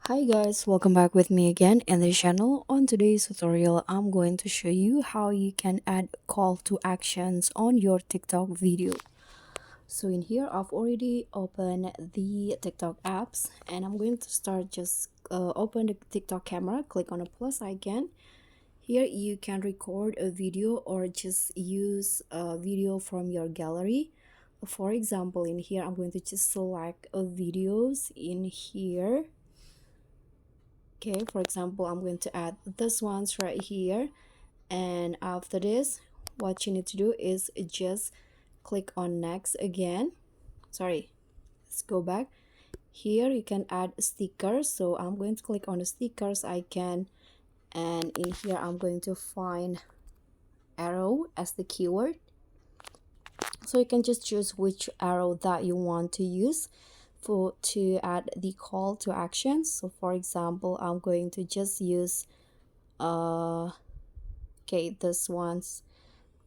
Hi guys, welcome back with me again in the channel. On today's tutorial, I'm going to show you how you can add call to actions on your TikTok video. So in here, I've already opened the TikTok apps and I'm going to start just open the TikTok camera, click on a plus icon. Here you can record a video or just use a video from your gallery. For example, in here, I'm going to just select a videos in here. Okay, for example, I'm going to add this ones right here, and after this what you need to do is just click on next again. Sorry, let's go back. Here you can add stickers, so I'm going to click on the stickers icon, and in here I'm going to find arrow as the keyword, so you can just choose which arrow that you want to use for to add the call to action. So for example, I'm going to just use okay, this one's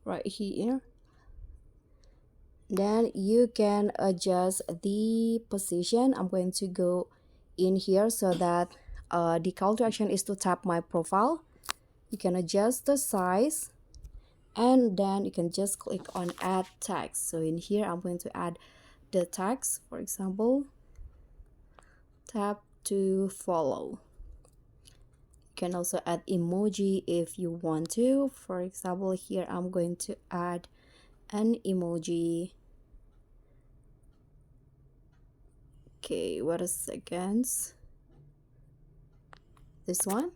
right here. Then you can adjust the position. I'm going to go in here so that the call to action is to tap my profile. You can adjust the size, and then you can just click on add text. So in here I'm going to add the text. For example, tap to follow. You can also add emoji if you want to. For example, here I'm going to add an emoji. Okay, what a seconds. This one,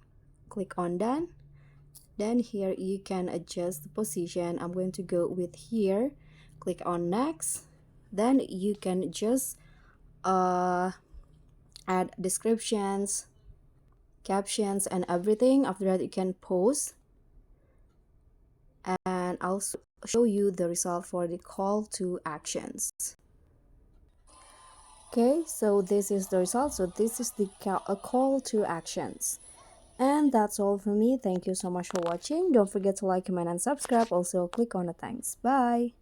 click on done. Then here you can adjust the position. I'm going to go with here, click on next. Then you can just add descriptions, captions, and everything. After that you can post, and I'll show you the result for the call to actions. Okay, so this is the result. So this is the call to actions. And that's all from me. Thank you so much for watching. Don't forget to like, comment, and subscribe. Also, click on the thanks. Bye.